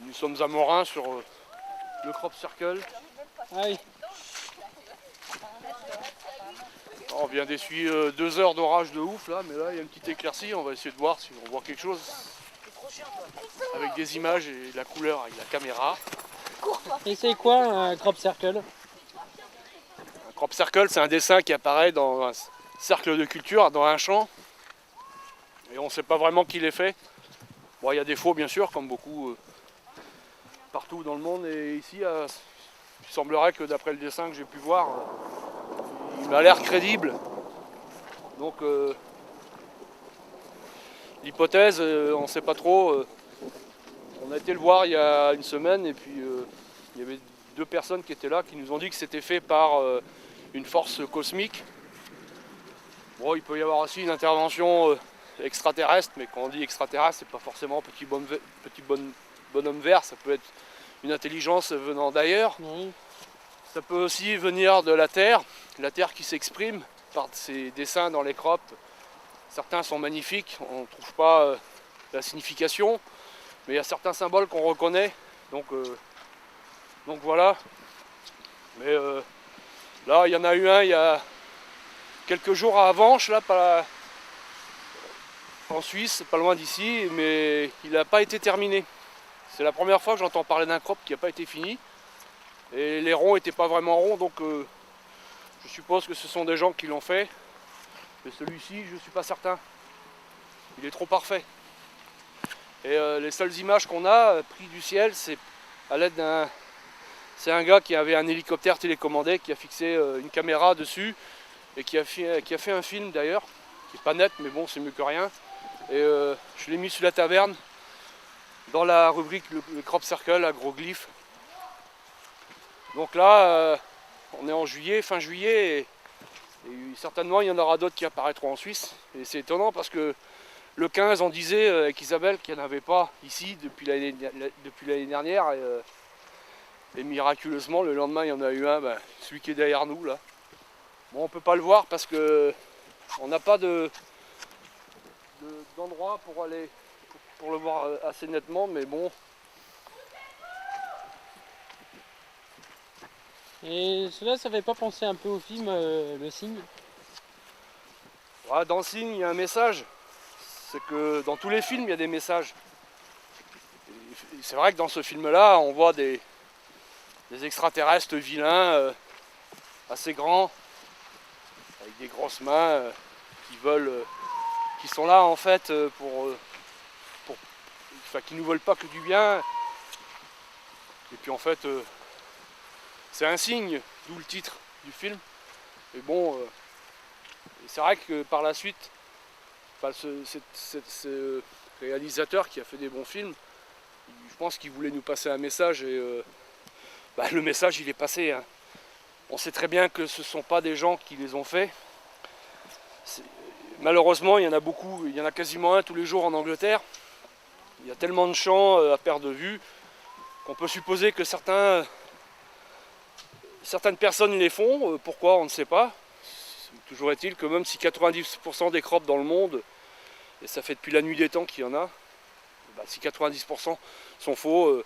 Nous sommes à Morin sur le Crop Circle. Ah oui. On vient d'essuyer 2 heures d'orage de ouf là, mais là il y a une petite éclaircie, on va essayer de voir si on voit quelque chose avec des images et de la couleur avec la caméra. Et c'est quoi un crop circle? Un crop circle, c'est un dessin qui apparaît dans un cercle de culture, dans un champ, et on ne sait pas vraiment qui l'ait fait. Bon, il y a des faux bien sûr, comme beaucoup partout dans le monde, et ici il semblerait que d'après le dessin que j'ai pu voir, il m'a l'air crédible. Donc l'hypothèse, on ne sait pas trop. On a été le voir il y a une semaine et puis il y avait 2 personnes qui étaient là qui nous ont dit que c'était fait par une force cosmique. Bon, il peut y avoir aussi une intervention extraterrestre, mais quand on dit extraterrestre, c'est pas forcément petit bonhomme vert, ça peut être une intelligence venant d'ailleurs. Oui. Ça peut aussi venir de la Terre qui s'exprime par ces dessins dans les crops. Certains sont magnifiques, on ne trouve pas la signification, mais il y a certains symboles qu'on reconnaît, donc voilà. Mais là, il y en a eu un il y a quelques jours à Avenches, là, en Suisse, pas loin d'ici, mais il n'a pas été terminé. C'est la première fois que j'entends parler d'un crop qui n'a pas été fini. Et les ronds n'étaient pas vraiment ronds, donc je suppose que ce sont des gens qui l'ont fait. Mais celui-ci, je ne suis pas certain. Il est trop parfait. Et les seules images qu'on a prises du ciel, c'est à l'aide d'un... C'est un gars qui avait un hélicoptère télécommandé, qui a fixé une caméra dessus, et qui a fait un film d'ailleurs, qui n'est pas net, mais bon, c'est mieux que rien. Et je l'ai mis sur la taverne, dans la rubrique le Crop Circle, agroglyphe. Donc là, on est en juillet, fin juillet, et certainement il y en aura d'autres qui apparaîtront en Suisse. Et c'est étonnant parce que le 15, on disait avec Isabelle qu'il n'y en avait pas ici depuis l'année dernière. Et miraculeusement, le lendemain, il y en a eu un, celui qui est derrière nous là. Bon, on ne peut pas le voir parce que on n'a pas d'endroit pour le voir assez nettement, mais bon. Et cela, ça fait pas penser un peu au film Le Cygne? Voilà, dans le Cygne, il y a un message. C'est que dans tous les films, il y a des messages. C'est vrai que dans ce film-là, on voit des extraterrestres vilains, assez grands, avec des grosses mains, qui sont là en fait qui nous veulent pas que du bien. Et puis en fait, c'est un signe, d'où le titre du film. Et bon, c'est vrai que par la suite, ce réalisateur qui a fait des bons films, je pense qu'il voulait nous passer un message et le message il est passé. Hein. On sait très bien que ce ne sont pas des gens qui les ont faits. Malheureusement, il y en a beaucoup, il y en a quasiment un tous les jours en Angleterre. Il y a tellement de champs à perte de vue qu'on peut supposer que certaines personnes les font. Pourquoi, on ne sait pas. Toujours est-il que même si 90% des crops dans le monde, et ça fait depuis la nuit des temps qu'il y en a, si 90% sont faux,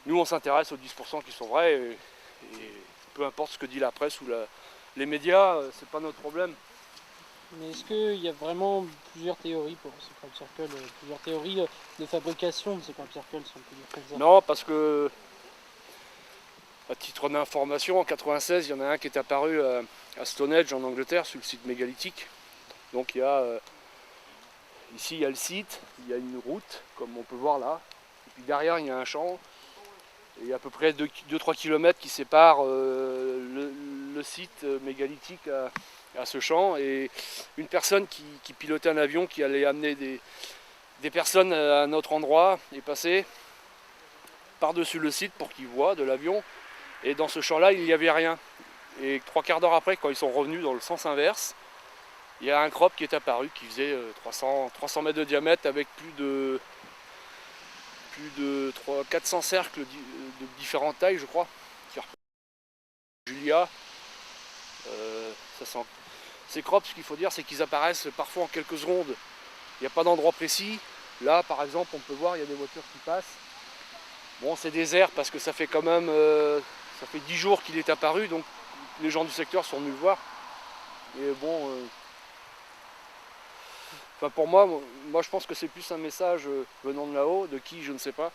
nous on s'intéresse aux 10% qui sont vrais, et peu importe ce que dit la presse ou les médias, c'est pas notre problème. Mais est-ce qu'il y a vraiment plusieurs théories pour ce crop circle, plusieurs théories de fabrication de ces crop circles, si on peut dire comme ça? Non, parce que, à titre d'information, en 96, il y en a un qui est apparu à Stonehenge en Angleterre, sur le site mégalithique. Donc il y a, ici il y a le site, il y a une route, comme on peut voir là, et puis derrière il y a un champ, et il y a à peu près 2-3 km qui séparent le site mégalithique à ce champ, et une personne qui pilotait un avion qui allait amener des personnes à un autre endroit est passée par-dessus le site pour qu'ils voient de l'avion, et dans ce champ-là il n'y avait rien. Et 3/4 d'heure après, quand ils sont revenus dans le sens inverse, il y a un crop qui est apparu qui faisait 300 mètres de diamètre avec plus de 400 cercles de différentes tailles, je crois. Julia, ces crops, ce qu'il faut dire, c'est qu'ils apparaissent parfois en quelques secondes. Il n'y a pas d'endroit précis. Là, par exemple, on peut voir, il y a des voitures qui passent. Bon, c'est désert parce que ça fait quand même ça fait 10 jours qu'il est apparu, donc les gens du secteur sont venus le voir. Et bon, enfin pour moi je pense que c'est plus un message venant de là-haut, de qui je ne sais pas.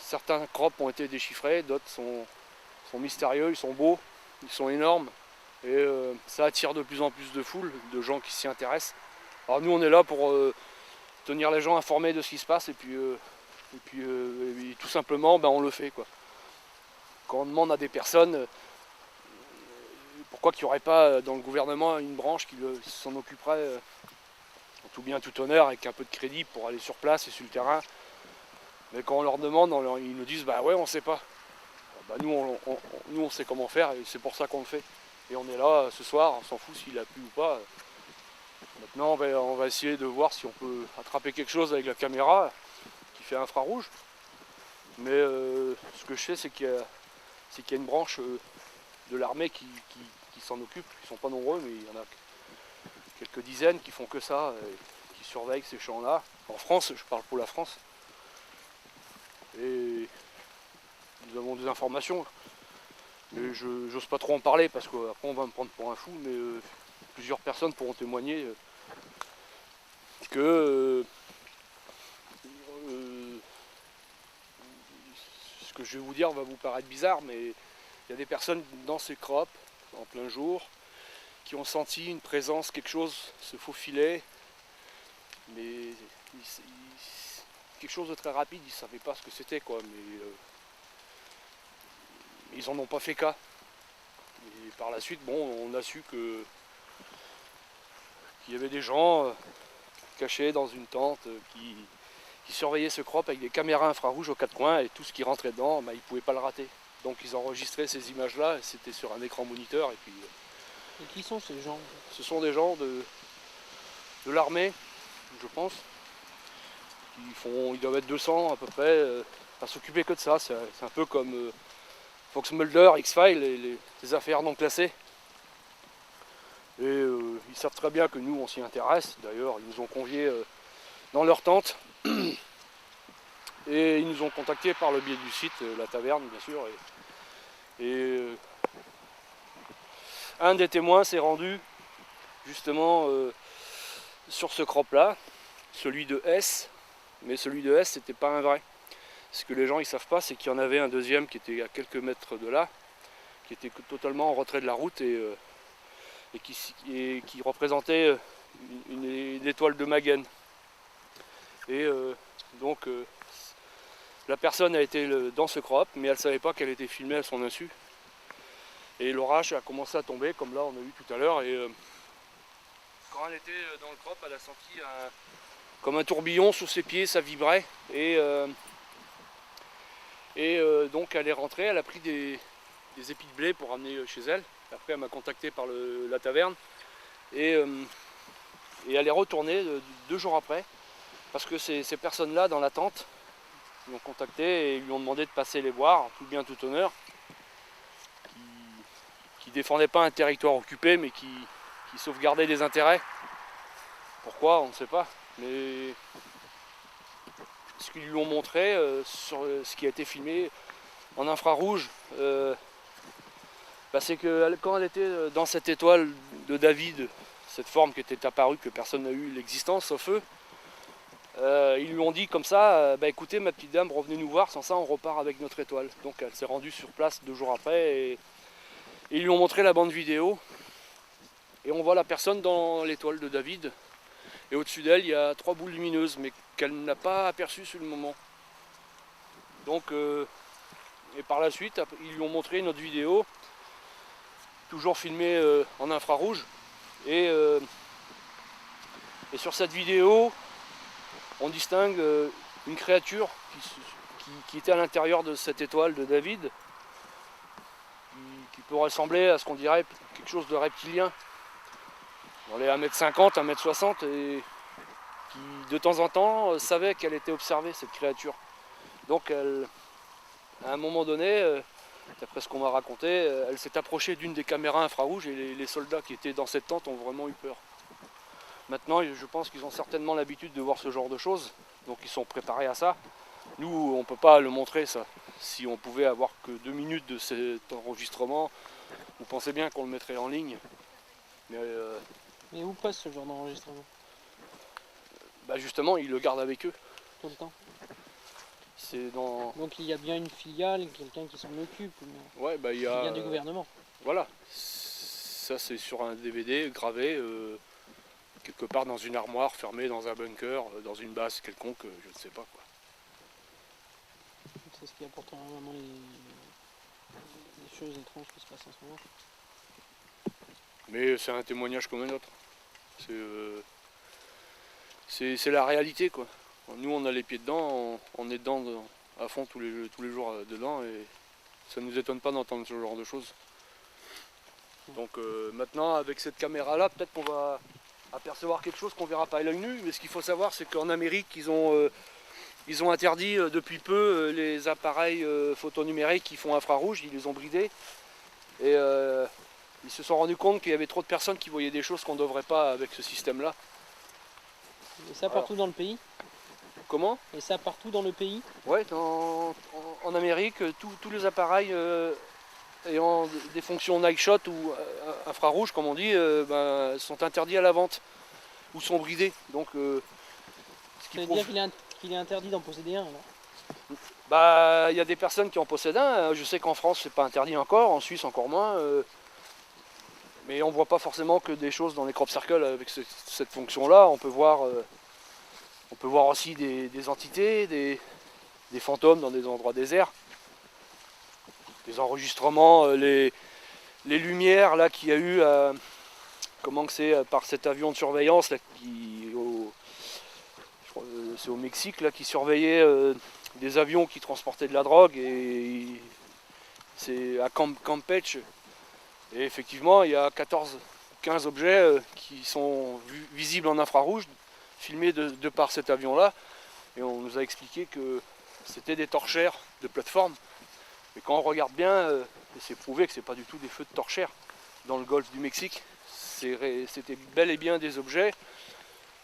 Certains crops ont été déchiffrés, d'autres sont mystérieux, ils sont beaux, ils sont énormes. Et ça attire de plus en plus de foule, de gens qui s'y intéressent. Alors nous on est là pour tenir les gens informés de ce qui se passe et puis tout simplement on le fait quoi. Quand on demande à des personnes pourquoi qu'il n'y aurait pas dans le gouvernement une branche qui s'en occuperait en tout bien tout honneur avec un peu de crédit pour aller sur place et sur le terrain. Mais quand on leur demande, ils nous disent bah ouais on sait pas. Nous on sait comment faire et c'est pour ça qu'on le fait. Et on est là ce soir, on s'en fout s'il a plu ou pas. Maintenant on va essayer de voir si on peut attraper quelque chose avec la caméra qui fait infrarouge. Mais ce que je sais c'est qu'il y a une branche de l'armée qui s'en occupe. Ils ne sont pas nombreux mais il y en a quelques dizaines qui font que ça, qui surveillent ces champs-là. En France, je parle pour la France. Et nous avons des informations. Mais je n'ose pas trop en parler parce qu'après on va me prendre pour un fou, mais plusieurs personnes pourront témoigner que ce que je vais vous dire va vous paraître bizarre, mais il y a des personnes dans ces crops, en plein jour, qui ont senti une présence, quelque chose se faufiler, mais quelque chose de très rapide, ils ne savaient pas ce que c'était quoi, mais ils en ont pas fait cas. Et par la suite, on a su qu'il y avait des gens cachés dans une tente qui surveillaient ce crop avec des caméras infrarouges aux quatre coins et tout ce qui rentrait dedans, ils ne pouvaient pas le rater. Donc ils enregistraient ces images-là, c'était sur un écran moniteur. Et puis, et qui sont ces gens? Ce sont des gens de l'armée, je pense. Ils doivent être 200 à peu près, à s'occuper que de ça. C'est un peu comme Fox Mulder, X-Files, les affaires non classées. Et ils savent très bien que nous on s'y intéresse. D'ailleurs ils nous ont conviés dans leur tente. Et ils nous ont contactés par le biais du site, la taverne bien sûr. Et un des témoins s'est rendu justement sur ce crop là, celui de S. Mais celui de S c'était pas un vrai. Ce que les gens ne savent pas, c'est qu'il y en avait un deuxième qui était à quelques mètres de là, qui était totalement en retrait de la route et qui représentait une étoile de Magen. Et donc la personne a été dans ce crop, mais elle ne savait pas qu'elle était filmée à son insu. Et l'orage a commencé à tomber, comme là on a vu tout à l'heure. Et quand elle était dans le crop, elle a senti comme un tourbillon sous ses pieds, ça vibrait. Et donc elle est rentrée, elle a pris des épis de blé pour ramener chez elle. Après elle m'a contacté par la taverne. Et elle est retournée 2 jours après. Parce que ces personnes-là dans la tente l'ont contacté et lui ont demandé de passer les voir, tout bien tout honneur. Qui défendaient pas un territoire occupé mais qui sauvegardaient des intérêts. Pourquoi, on ne sait pas. Mais ce qu'ils lui ont montré sur ce qui a été filmé en infrarouge, c'est que quand elle était dans cette étoile de David, cette forme qui était apparue, que personne n'a eu l'existence sauf eux, ils lui ont dit comme ça, écoutez ma petite dame, revenez nous voir, sans ça on repart avec notre étoile. Donc elle s'est rendue sur place 2 jours après et ils lui ont montré la bande vidéo et on voit la personne dans l'étoile de David. Et au-dessus d'elle, il y a 3 boules lumineuses, mais qu'elle n'a pas aperçues sur le moment. Donc, et par la suite, ils lui ont montré une autre vidéo, toujours filmée en infrarouge. Et sur cette vidéo, on distingue une créature qui était à l'intérieur de cette étoile de David, qui peut ressembler à ce qu'on dirait quelque chose de reptilien. Dans les 1m50, 1m60 et qui de temps en temps savait qu'elle était observée cette créature. Donc à un moment donné, d'après ce qu'on m'a raconté, elle s'est approchée d'une des caméras infrarouges et les soldats qui étaient dans cette tente ont vraiment eu peur. Maintenant je pense qu'ils ont certainement l'habitude de voir ce genre de choses, donc ils sont préparés à ça. Nous, on peut pas le montrer ça. Si on pouvait avoir que 2 minutes de cet enregistrement, vous pensez bien qu'on le mettrait en ligne. Mais où passe ce genre d'enregistrement? Bah justement, ils le gardent avec eux. Tout le temps. C'est dans... Donc il y a bien une filiale, quelqu'un qui s'en occupe, mais Ouais, bah il y qui a... vient du gouvernement. Voilà. Ça, c'est sur un DVD gravé quelque part dans une armoire, fermée dans un bunker, dans une base quelconque, je ne sais pas quoi. C'est ce qui apporte vraiment les choses étranges qui se passent en ce moment. Mais c'est un témoignage comme un autre. C'est la réalité quoi. Nous on a les pieds dedans, on est dedans à fond tous les jours dedans et ça ne nous étonne pas d'entendre ce genre de choses. Donc maintenant avec cette caméra là peut-être qu'on va apercevoir quelque chose qu'on verra pas à l'œil nu, mais ce qu'il faut savoir c'est qu'en Amérique ils ont interdit depuis peu les appareils photo numériques qui font infrarouge, ils les ont bridés et ils se sont rendus compte qu'il y avait trop de personnes qui voyaient des choses qu'on ne devrait pas avec ce système là. Et ça partout dans le pays? Comment? Et ça partout dans le pays? Ouais, en Amérique, tous les appareils ayant des fonctions night shot ou infrarouge, comme on dit, sont interdits à la vente ou sont bridés. Donc, ce qui Ça veut prouve... dire qu'il est interdit d'en posséder un alors? Bah, il y a des personnes qui en possèdent un. Je sais qu'en France, c'est pas interdit encore, en Suisse encore moins. Mais on voit pas forcément que des choses dans les crop circles avec cette fonction-là. On peut voir aussi des entités, des fantômes dans des endroits déserts, des enregistrements, les lumières là qu'il y a eu, comment que c'est, par cet avion de surveillance là, c'est au Mexique là, qui surveillait des avions qui transportaient de la drogue et c'est à Campeche. Et effectivement, il y a 15 objets qui sont visibles en infrarouge, filmés de par cet avion-là. Et on nous a expliqué que c'était des torchères de plateforme. Mais quand on regarde bien, c'est prouvé que ce n'est pas du tout des feux de torchères dans le golfe du Mexique. C'était bel et bien des objets.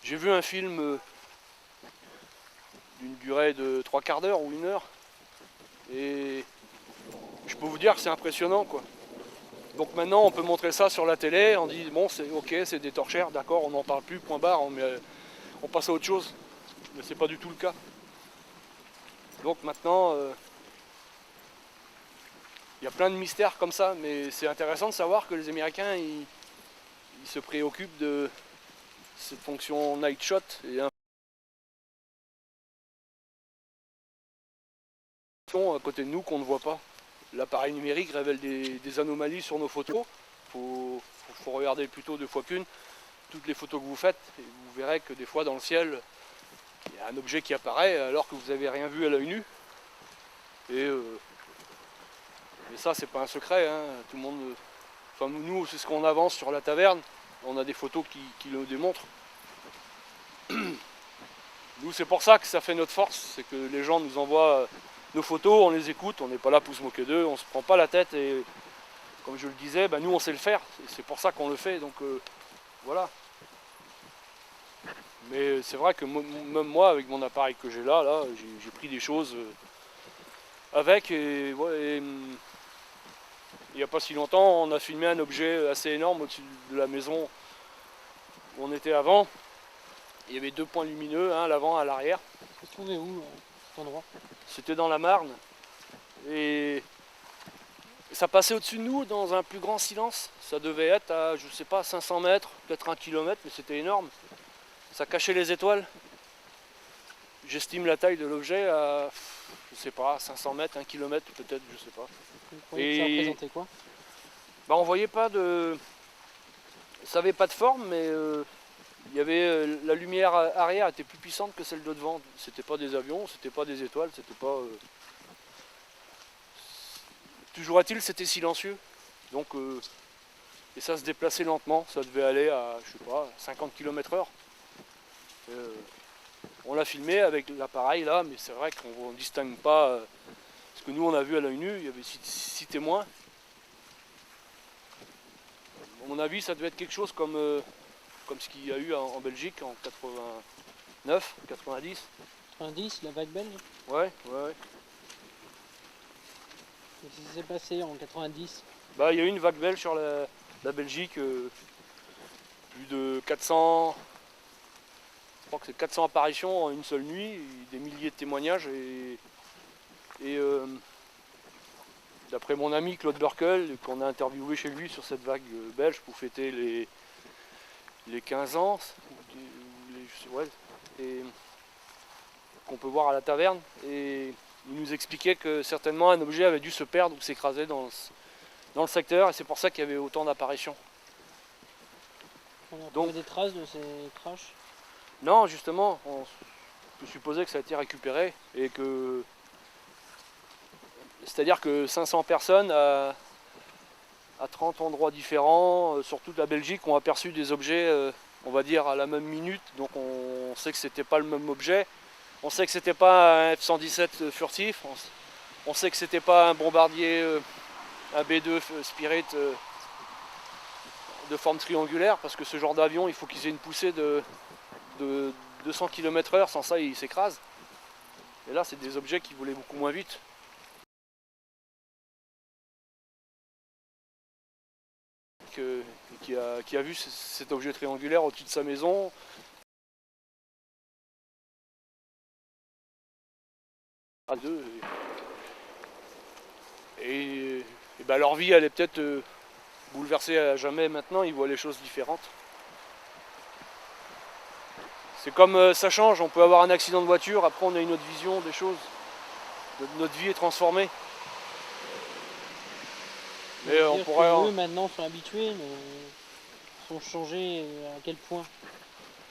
J'ai vu un film d'une durée de 3/4 d'heure ou 1 heure. Et je peux vous dire que c'est impressionnant quoi. Donc maintenant on peut montrer ça sur la télé, on dit bon c'est ok, c'est des torchères, d'accord, on n'en parle plus, point barre, on passe à autre chose. Mais c'est pas du tout le cas. Donc maintenant, il y a plein de mystères comme ça, mais c'est intéressant de savoir que les Américains ils se préoccupent de cette fonction night shot et à côté de nous qu'on ne voit pas. L'appareil numérique révèle des anomalies sur nos photos. Faut regarder plutôt 2 fois qu'une toutes les photos que vous faites et vous verrez que des fois dans le ciel il y a un objet qui apparaît alors que vous n'avez rien vu à l'œil nu. Et ça c'est pas un secret, hein. Tout le monde. Enfin nous c'est ce qu'on avance sur la taverne. On a des photos qui le démontrent. Nous c'est pour ça que ça fait notre force, c'est que les gens nous envoient nos photos, on les écoute, on n'est pas là pour se moquer d'eux, on se prend pas la tête et comme je le disais, nous on sait le faire, c'est pour ça qu'on le fait, donc voilà. Mais c'est vrai que même moi avec mon appareil que j'ai là j'ai pris des choses avec et il n'y a pas si longtemps on a filmé un objet assez énorme au-dessus de la maison où on était avant. Il y avait 2 points lumineux, un à l'avant, un à l'arrière. Ça se trouvait où cet endroit? C'était dans la Marne. Et ça passait au-dessus de nous dans un plus grand silence. Ça devait être à, je sais pas, 500 mètres, peut-être 1 kilomètre, mais c'était énorme. Ça cachait les étoiles. J'estime la taille de l'objet à, je sais pas, 500 mètres, 1 kilomètre peut-être, je sais pas. Vous croyez que ça représentait quoi? On voyait pas de... Ça avait pas de forme, mais il y avait la lumière arrière était plus puissante que celle de devant. C'était pas des avions, c'était pas des étoiles, c'était pas... Toujours est-il, c'était silencieux. Donc, et ça se déplaçait lentement. Ça devait aller à, je sais pas, 50 km/h. On l'a filmé avec l'appareil là, mais c'est vrai qu'on ne distingue pas. Ce que nous on a vu à l'œil nu, il y avait 6 témoins. À mon avis, ça devait être quelque chose comme ce qu'il y a eu en Belgique en 89, 90. 90, la vague belge. Ouais, ouais, ouais. Qu'est-ce qui s'est passé en 90? Bah, il y a eu une vague belge sur la Belgique, plus de 400, je crois que c'est 400 apparitions en une seule nuit, des milliers de témoignages et d'après mon ami Claude Burkel, qu'on a interviewé chez lui sur cette vague belge pour fêter les 15 ans, ouais, et qu'on peut voir à la taverne, et il nous expliquait que certainement un objet avait dû se perdre ou s'écraser dans le secteur, et c'est pour ça qu'il y avait autant d'apparitions. On a Donc- trouvé des traces de ces crashs. Non, justement, on peut supposer que ça a été récupéré et que. C'est-à-dire que 500 personnes à 30 endroits différents, sur toute la Belgique, ont aperçu des objets, on va dire, à la même minute. Donc on sait que c'était pas le même objet. On sait que c'était pas un F-117 furtif. On sait que c'était pas un bombardier, un B-2 Spirit de forme triangulaire, parce que ce genre d'avion, il faut qu'ils aient une poussée de 200 km/h, sans ça il s'écrase. Et là c'est des objets qui volaient beaucoup moins vite. Qui a vu cet objet triangulaire au-dessus de sa maison. À deux. Et ben leur vie elle est peut-être bouleversée à jamais maintenant, ils voient les choses différentes. C'est comme ça change, on peut avoir un accident de voiture, après on a une autre vision des choses. Notre vie est transformée. Mais on Dire pourrait. que eux maintenant sont habitués, mais sont changés à quel point?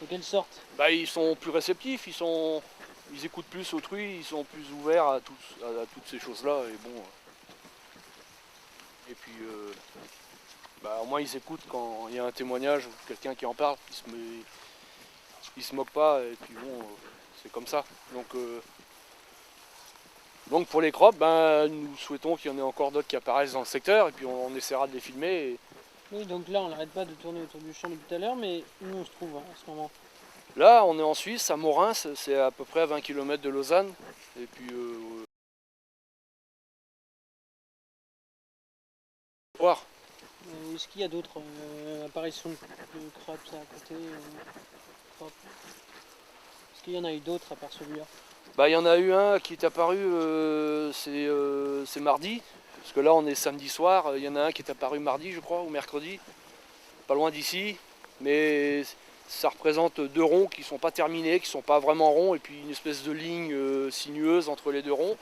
De quelle sorte? Bah, ils sont plus réceptifs, ils écoutent plus autrui, ils sont plus ouverts à toutes ces choses-là. Et bon. Et puis, bah, au moins ils écoutent quand il y a un témoignage ou quelqu'un qui en parle, ils se moquent pas. Et puis bon, c'est comme ça. Donc pour les crops, ben, nous souhaitons qu'il y en ait encore d'autres qui apparaissent dans le secteur et puis on essaiera de les filmer. Oui, donc là on n'arrête pas de tourner autour du champ depuis tout à l'heure, mais où on se trouve en ce moment? Là, on est en Suisse, à Morins, c'est à peu près à 20 km de Lausanne. Et puis, voir. Est-ce qu'il y a d'autres apparitions de crabes à côté crabes? Est-ce qu'il y en a eu d'autres à part celui-là? Bah, il y en a eu un qui est apparu, c'est mardi. Parce que là, on est samedi soir. Il y en a un qui est apparu mardi, je crois, ou mercredi. Pas loin d'ici. Mais ça représente deux ronds qui ne sont pas terminés, qui ne sont pas vraiment ronds. Et puis une espèce de ligne sinueuse entre les deux ronds.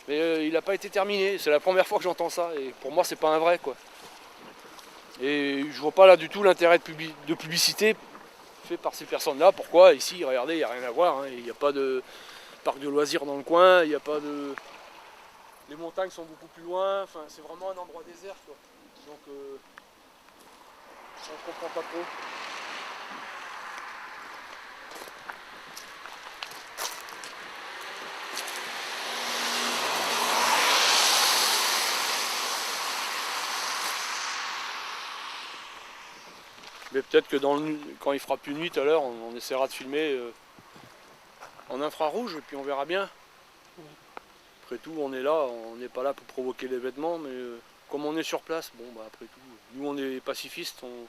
Mais il n'a pas été terminé. C'est la première fois que j'entends ça. Et pour moi, c'est pas un vrai, quoi. Et je vois pas là du tout l'intérêt de publicité fait par ces personnes-là. Pourquoi? Ici, regardez, il n'y a rien à voir. Hein. Il n'y a pas de parc de loisirs dans le coin. Il n'y a pas de... Les montagnes sont beaucoup plus loin. Enfin, c'est vraiment un endroit désert, quoi. Donc, on ne comprend pas trop. Mais peut-être que quand il fera plus nuit tout à l'heure, on essaiera de filmer en infrarouge et puis on verra bien. Après tout, on est là, on n'est pas là pour provoquer l'événement, mais comme on est sur place, bon bah après tout, nous on est pacifistes, on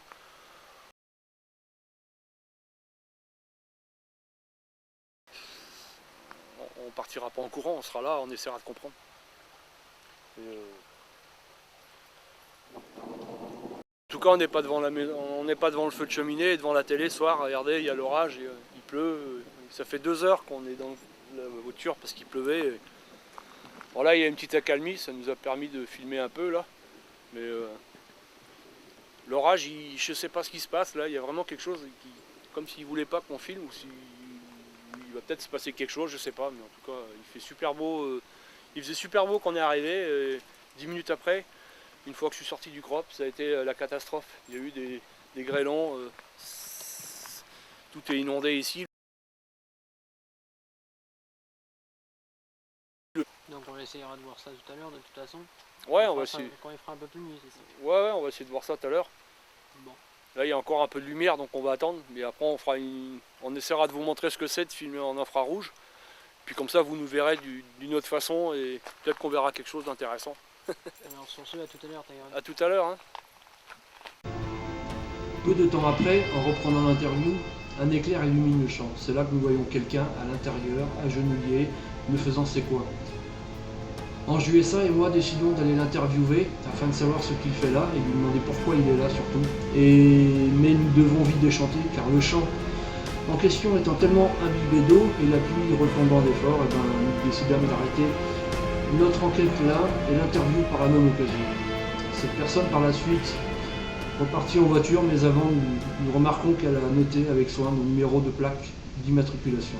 partira pas en courant, on sera là, on essaiera de comprendre. Et, en tout cas, on n'est pas devant on n'est pas devant le feu de cheminée, devant la télé, soir, regardez, il y a l'orage, il pleut. Ça fait 2 heures qu'on est dans la voiture parce qu'il pleuvait. Bon là, il y a une petite accalmie, ça nous a permis de filmer un peu là. Mais l'orage, je sais pas ce qui se passe là, il y a vraiment quelque chose comme s'il voulait pas qu'on filme ou il va peut-être se passer quelque chose, je sais pas, mais en tout cas, il fait super beau. Il faisait super beau quand on est arrivé, 10 minutes après. Une fois que je suis sorti du crop, ça a été la catastrophe. Il y a eu des grêlons, tout est inondé ici. Donc on essaiera de voir ça tout à l'heure de toute façon. Ouais, on va essayer. Quand il fera un peu plus nuit, c'est ça? Ouais, on va essayer de voir ça tout à l'heure. Bon. Là, il y a encore un peu de lumière, donc on va attendre. Mais après, on essaiera de vous montrer ce que c'est de filmer en infrarouge. Puis comme ça, vous nous verrez d'une autre façon et peut-être qu'on verra quelque chose d'intéressant. Alors sur ce, à tout à l'heure, Tyrone. A tout à l'heure. Hein. Peu de temps après, en reprenant l'interview, un éclair illumine le champ. C'est là que nous voyons quelqu'un à l'intérieur, agenouillé, me faisant c'est quoi. Ange USA et moi décidons d'aller l'interviewer afin de savoir ce qu'il fait là et lui demander pourquoi il est là surtout. Mais nous devons vite déchanter car le champ en question étant tellement imbibé d'eau et la pluie retombant d'efforts, nous décidâmes d'arrêter notre enquête là et l'interview par la même occasion. Cette personne par la suite repartit en voiture, mais avant nous remarquons qu'elle a noté avec soin nos numéros de plaque d'immatriculation.